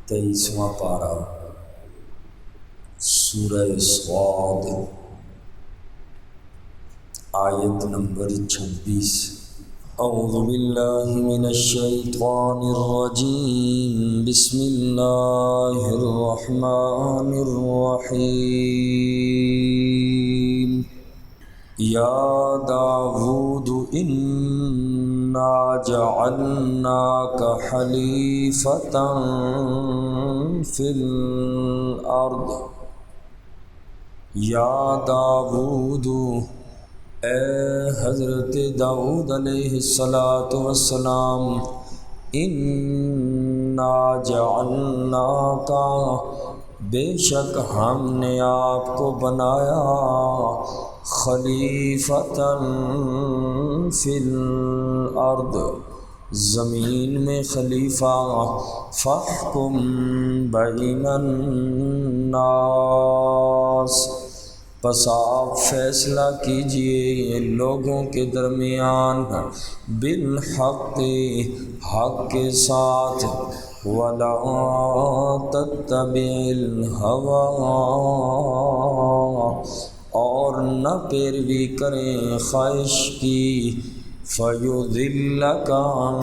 23واں پارہ سورہ صاد آیت نمبر 26۔ اعوذ باللہ من الشیطان الرجیم، بسم اللہ الرحمن الرحیم۔ یا داود انا جعلناک خلیفۃ فی الارض۔ یا داود، اے حضرت داؤد علیہ السلام، انا جعلناک، بے شک ہم نے آپ کو بنایا، خلیفۃً فی الارض، زمین میں خلیفہ، فاحکم بین الناس، پس آپ فیصلہ کیجئے لوگوں کے درمیان، بالحق، حق کے ساتھ، ولا تتبع الہوی، اور نہ پیروی کریں خواہش کی، فیضلک عن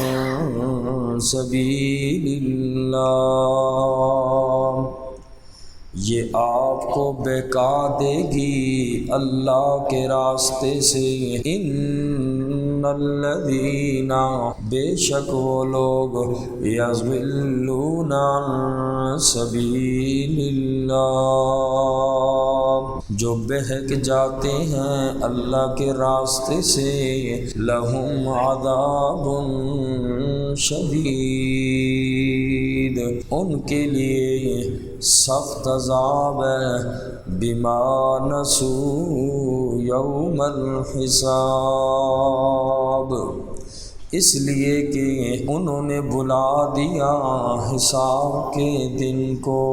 سبیل اللہ، یہ آپ کو بہکا دے گی اللہ کے راستے سے۔ ان الذین، بے شک وہ لوگ، یضلون عن سبیل اللہ، جو بہک جاتے ہیں اللہ کے راستے سے، لہم عذاب شدید، ان کے لیے سخت عذاب ہے، بما نسوا یوم الحساب، اس لیے کہ انہوں نے بلا دیا حساب کے دن کو۔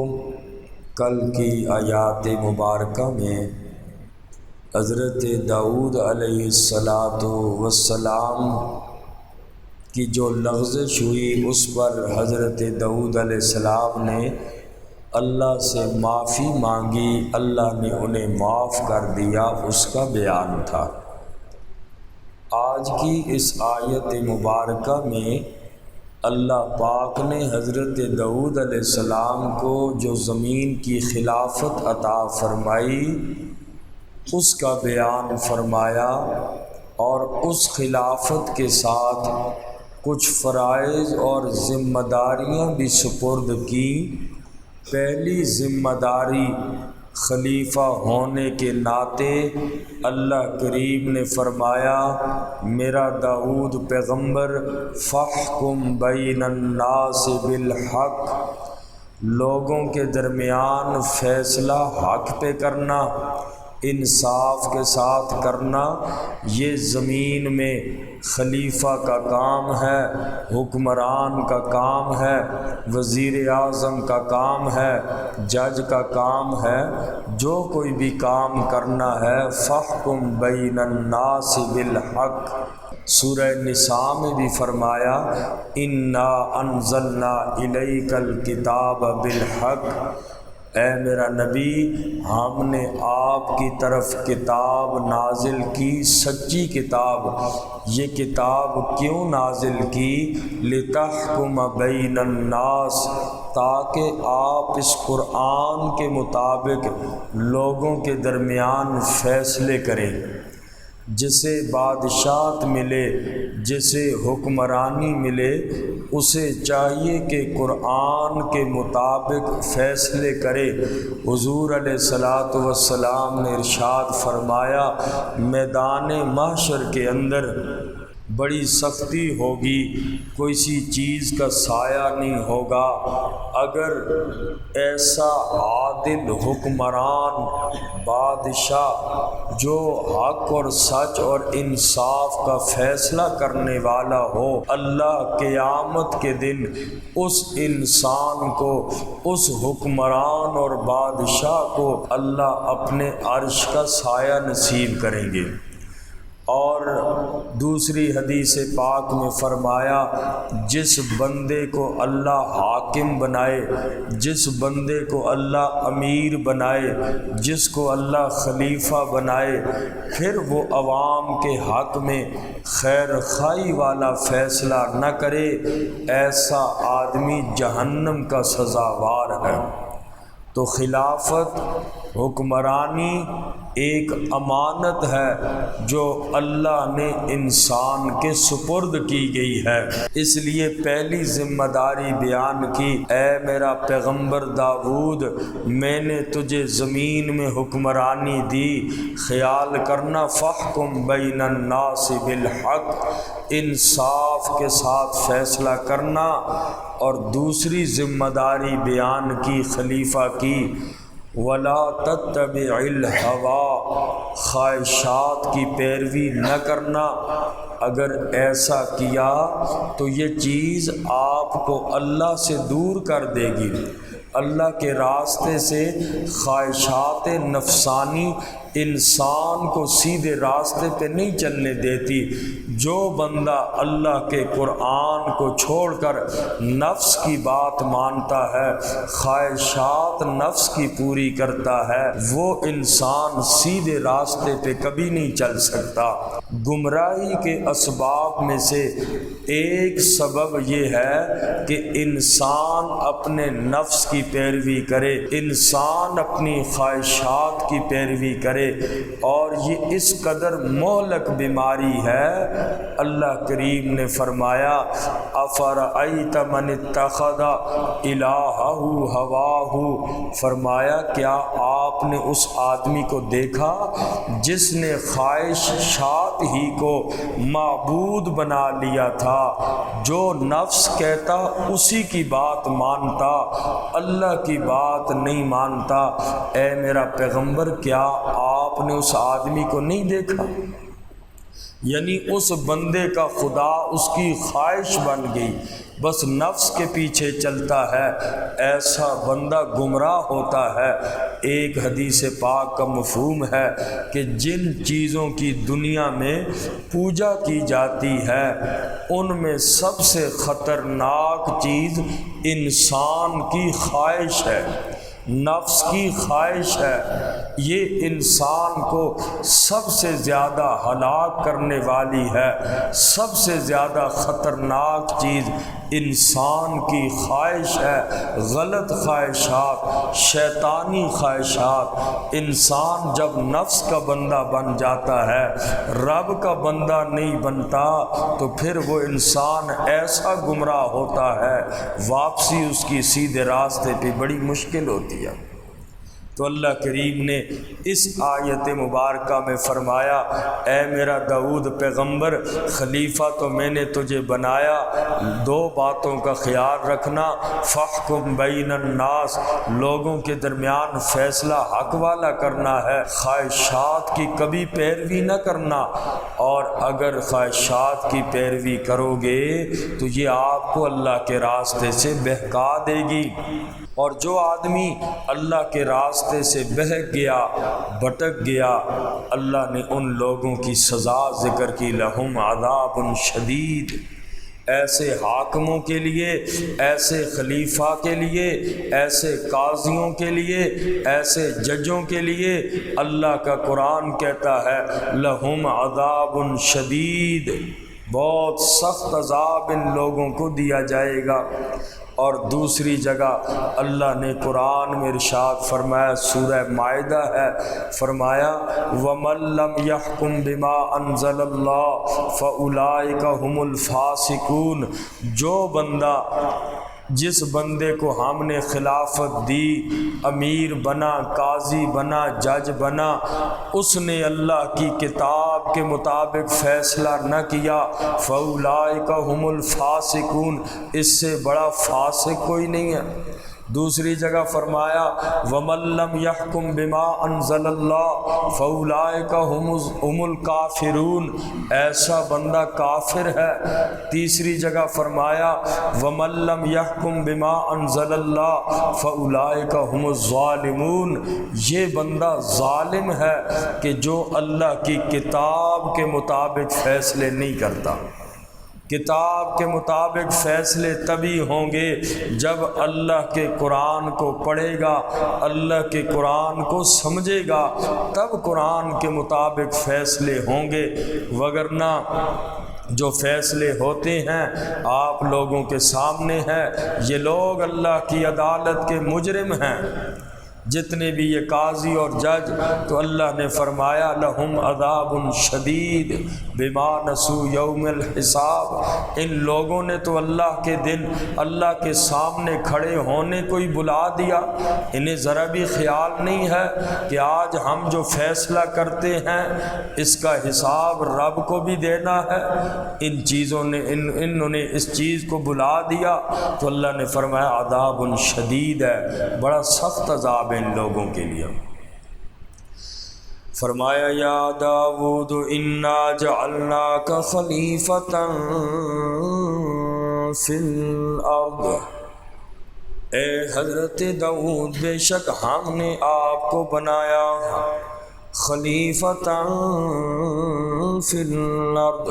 کل کی آیات مبارکہ میں حضرت داؤد علیہ السلام کی جو لغزش ہوئی، اس پر حضرت داؤد علیہ السلام نے اللہ سے معافی مانگی، اللہ نے انہیں معاف کر دیا، اس کا بیان تھا۔ آج کی اس آیت مبارکہ میں اللہ پاک نے حضرت داؤد علیہ السلام کو جو زمین کی خلافت عطا فرمائی، اس کا بیان فرمایا، اور اس خلافت کے ساتھ کچھ فرائض اور ذمہ داریاں بھی سپرد کی۔ پہلی ذمہ داری خلیفہ ہونے کے ناطے اللہ کریم نے فرمایا، میرا داؤد پیغمبر، فاحکم بین الناس بالحق، لوگوں کے درمیان فیصلہ حق پہ کرنا، انصاف کے ساتھ کرنا، یہ زمین میں خلیفہ کا کام ہے، حکمران کا کام ہے، وزیر اعظم کا کام ہے، جج کا کام ہے، جو کوئی بھی کام کرنا ہے، فاحکم بین الناس بالحق۔ سورہ نساء میں بھی فرمایا، انا انزلنا الیک الکتاب بالحق، اے میرا نبی، ہم نے آپ کی طرف کتاب نازل کی، سچی کتاب۔ یہ کتاب کیوں نازل کی؟ لتحکم بین الناس، تاکہ آپ اس قرآن کے مطابق لوگوں کے درمیان فیصلے کریں۔ جسے بادشاہت ملے، جسے حکمرانی ملے، اسے چاہیے کہ قرآن کے مطابق فیصلے کرے۔ حضور علیہ السلام نے ارشاد فرمایا، میدان محشر کے اندر بڑی سختی ہوگی، کوئی سی چیز کا سایہ نہیں ہوگا، اگر ایسا عادل حکمران بادشاہ جو حق اور سچ اور انصاف کا فیصلہ کرنے والا ہو، اللہ قیامت کے دن اس انسان کو، اس حکمران اور بادشاہ کو اللہ اپنے عرش کا سایہ نصیب کریں گے۔ اور دوسری حدیث پاک میں فرمایا جس بندے کو اللہ حاکم بنائے، جس بندے کو اللہ امیر بنائے، جس کو اللہ خلیفہ بنائے، پھر وہ عوام کے حق میں خیر خواہی والا فیصلہ نہ کرے، ایسا آدمی جہنم کا سزاوار ہے۔ تو خلافت، حکمرانی ایک امانت ہے جو اللہ نے انسان کے سپرد کی گئی ہے۔ اس لیے پہلی ذمہ داری بیان کی، اے میرا پیغمبر داؤد، میں نے تجھے زمین میں حکمرانی دی، خیال کرنا فاحکم بین الناس بالحق، انصاف کے ساتھ فیصلہ کرنا۔ اور دوسری ذمہ داری بیان کی خلیفہ کی، ولا تتبع الہوی، خواہشات کی پیروی نہ کرنا۔ اگر ایسا کیا تو یہ چیز آپ کو اللہ سے دور کر دے گی، اللہ کے راستے سے۔ خواہشات نفسانی انسان کو سیدھے راستے پہ نہیں چلنے دیتی۔ جو بندہ اللہ کے قرآن کو چھوڑ کر نفس کی بات مانتا ہے، خواہشات نفس کی پوری کرتا ہے، وہ انسان سیدھے راستے پہ کبھی نہیں چل سکتا۔ گمراہی کے اسباب میں سے ایک سبب یہ ہے کہ انسان اپنے نفس کی پیروی کرے، انسان اپنی خواہشات کی پیروی کرے، اور یہ اس قدر مہلک بیماری ہے۔ اللہ کریم نے فرمایا افرأیت من اتخذ الہہ ہواہ، فرمایا کیا آپ نے اس آدمی کو دیکھا جس نے خواہشات ہی کو معبود بنا لیا تھا، جو نفس کہتا اسی کی بات مانتا، اللہ کی بات نہیں مانتا۔ اے میرا پیغمبر، کیا آپ نے اس آدمی کو نہیں دیکھا؟ یعنی اس بندے کا خدا اس کی خواہش بن گئی، بس نفس کے پیچھے چلتا ہے، ایسا بندہ گمراہ ہوتا ہے۔ ایک حدیث پاک کا مفہوم ہے کہ جن چیزوں کی دنیا میں پوجا کی جاتی ہے ان میں سب سے خطرناک چیز انسان کی خواہش ہے، نفس کی خواہش ہے۔ یہ انسان کو سب سے زیادہ ہلاک کرنے والی ہے۔ سب سے زیادہ خطرناک چیز انسان کی خواہش ہے، غلط خواہشات، شیطانی خواہشات۔ انسان جب نفس کا بندہ بن جاتا ہے، رب کا بندہ نہیں بنتا، تو پھر وہ انسان ایسا گمراہ ہوتا ہے، واپسی اس کی سیدھے راستے پہ بڑی مشکل ہوتی ہے۔ تو اللہ کریم نے اس آیت مبارکہ میں فرمایا، اے میرا داؤد پیغمبر، خلیفہ تو میں نے تجھے بنایا، دو باتوں کا خیال رکھنا، فاحکم بین الناس، لوگوں کے درمیان فیصلہ حق والا کرنا ہے، خواہشات کی کبھی پیروی نہ کرنا، اور اگر خواہشات کی پیروی کرو گے تو یہ آپ کو اللہ کے راستے سے بہکا دے گی۔ اور جو آدمی اللہ کے راستے سے بہک گیا، بھٹک گیا، اللہ نے ان لوگوں کی سزا ذکر کی، لہم عذاب شدید۔ ایسے حاکموں کے لیے، ایسے خلیفہ کے لیے، ایسے قاضیوں کے لیے، ایسے ججوں کے لیے اللہ کا قرآن کہتا ہے لہم عذاب شدید، بہت سخت عذاب ان لوگوں کو دیا جائے گا۔ اور دوسری جگہ اللہ نے قرآن میں ارشاد فرمایا، سورہ مائدہ ہے، فرمایا وَمَن لَّمْ يَحْكُم بِمَا أَنزَلَ اللَّهُ فَأُولَٰئِكَ هُمُ الْفَاسِقُونَ، جو بندہ، جس بندے کو ہم نے خلافت دی، امیر بنا، قاضی بنا، جج بنا، اس نے اللہ کی کتاب کے مطابق فیصلہ نہ کیا، فَأُولَٰئِكَ هُمُ الْفَاسِقُونَ، اس سے بڑا فاسق کوئی نہیں ہے۔ دوسری جگہ فرمایا وَمَن لَّمْ يَحْكُم بِمَا أَنزَلَ اللَّهُ فَأُولَٰئِكَ هُمُ الْكَافِرُونَ، ایسا بندہ کافر ہے۔ تیسری جگہ فرمایا وَمَن لَّمْ يَحْكُم بِمَا أَنزَلَ اللَّهُ فَأُولَٰئِكَ هُمُ الظَّالِمُونَ، یہ بندہ ظالم ہے کہ جو اللہ کی کتاب کے مطابق فیصلے نہیں کرتا۔ کتاب کے مطابق فیصلے تبھی ہوں گے جب اللہ کے قرآن کو پڑھے گا، اللہ کے قرآن کو سمجھے گا، تب قرآن کے مطابق فیصلے ہوں گے، وگرنہ جو فیصلے ہوتے ہیں آپ لوگوں کے سامنے ہیں، یہ لوگ اللہ کی عدالت کے مجرم ہیں، جتنے بھی یہ قاضی اور جج، تو اللہ نے فرمایا لہم عذاب شدید بما نسوا یوم الحساب، ان لوگوں نے تو اللہ کے دن اللہ کے سامنے کھڑے ہونے کو ہی بلا دیا، انہیں ذرا بھی خیال نہیں ہے کہ آج ہم جو فیصلہ کرتے ہیں اس کا حساب رب کو بھی دینا ہے۔ ان چیزوں نے انہوں نے اس چیز کو بلا دیا، تو اللہ نے فرمایا عذاب شدید ہے، بڑا سخت عذاب ان لوگوں کے لیے۔ فرمایا یا داؤد انا جعلناک خلیفۃ فی الارض، اے حضرت داؤد بے شک ہم نے آپ کو بنایا خلیفۃ فی الارض،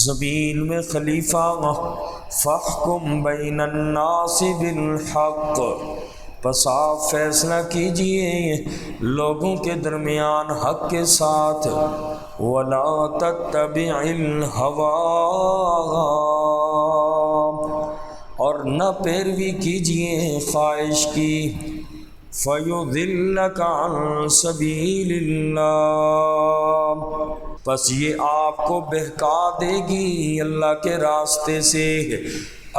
زمین میں خلیفہ، فاحکم بین الناس بالحق، پس آپ فیصلہ کیجئے لوگوں کے درمیان حق کے ساتھ، وَلَا تَتَّبِعِ الْهَوَىٰ، اور نہ پیروی کیجئے خواہش کی، فَيُضِلَّكَ عَن سَبِيلِ اللَّهِ، پس یہ آپ کو بہکا دے گی اللہ کے راستے سے،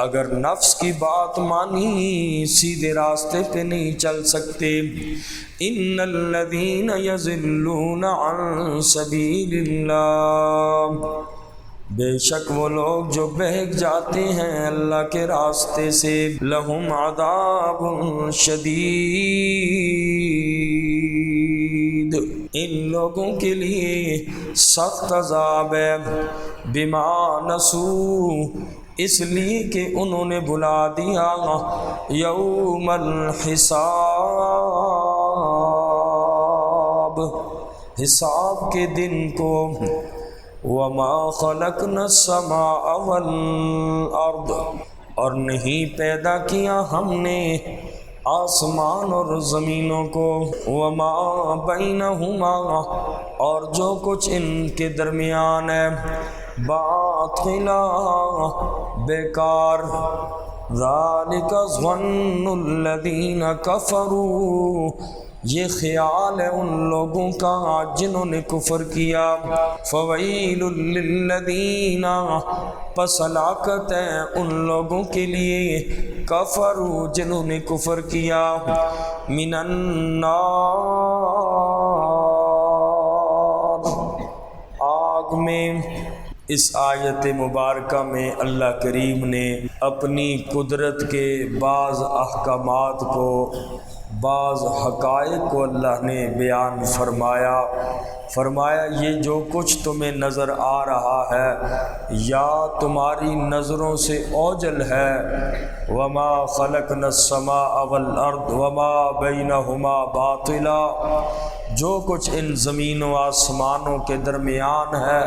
اگر نفس کی بات مانی سیدھے راستے پہ نہیں چل سکتے۔ ان الذین یضلون عن سبیل اللہ، بے شک وہ لوگ جو بہک جاتے ہیں اللہ کے راستے سے، لہم عذاب شدید، ان لوگوں کے لیے سخت عذاب ہے، بما نسوا، اس لیے کہ انہوں نے بلا دیا یوم الحساب، حساب کے دن کو، وما خلقنا السماء والارض، اور نہیں پیدا کیا ہم نے آسمان اور زمینوں کو، وما بینہما، اور جو کچھ ان کے درمیان ہے، باطلا، بیکار، ذالک ظن الذین کفروا، یہ خیال ہے ان لوگوں کا جنہوں نے کفر کیا، فویل للذین، پس ہلاکت ہے ان لوگوں کے لیے، کفروا، جنہوں نے کفر کیا، من النار، آگ میں۔ اس آیت مبارکہ میں اللہ کریم نے اپنی قدرت کے بعض احکامات کو، بعض حقائق کو اللہ نے بیان فرمایا یہ جو کچھ تمہیں نظر آ رہا ہے یا تمہاری نظروں سے اوجل ہے، وما خلقنا السماء والارض وما بینہما باطلا، جو کچھ ان زمین و آسمانوں کے درمیان ہے،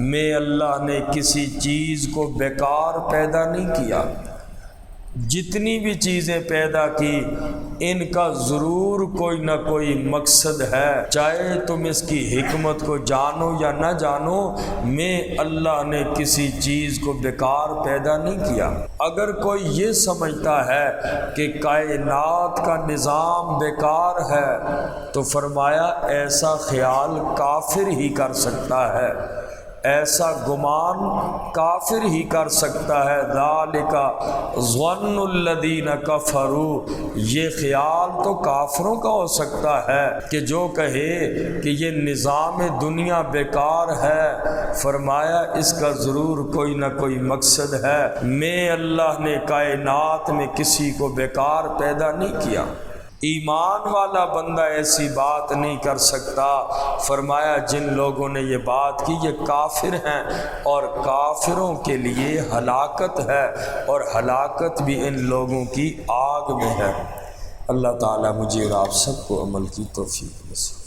میں اللہ نے کسی چیز کو بیکار پیدا نہیں کیا، جتنی بھی چیزیں پیدا کی ان کا ضرور کوئی نہ کوئی مقصد ہے، چاہے تم اس کی حکمت کو جانو یا نہ جانو، میں اللہ نے کسی چیز کو بیکار پیدا نہیں کیا۔ اگر کوئی یہ سمجھتا ہے کہ کائنات کا نظام بیکار ہے تو فرمایا ایسا خیال کافر ہی کر سکتا ہے، ایسا گمان کافر ہی کر سکتا ہے۔ ذالک ظن الذین کفروا، یہ خیال تو کافروں کا ہو سکتا ہے کہ جو کہے کہ یہ نظام دنیا بیکار ہے، فرمایا اس کا ضرور کوئی نہ کوئی مقصد ہے۔ میں اللہ نے کائنات میں کسی کو بیکار پیدا نہیں کیا۔ ایمان والا بندہ ایسی بات نہیں کر سکتا۔ فرمایا جن لوگوں نے یہ بات کی یہ کافر ہیں، اور کافروں کے لیے ہلاکت ہے، اور ہلاکت بھی ان لوگوں کی آگ میں ہے۔ اللہ تعالی مجھے اور آپ سب کو عمل کی توفیق نصیب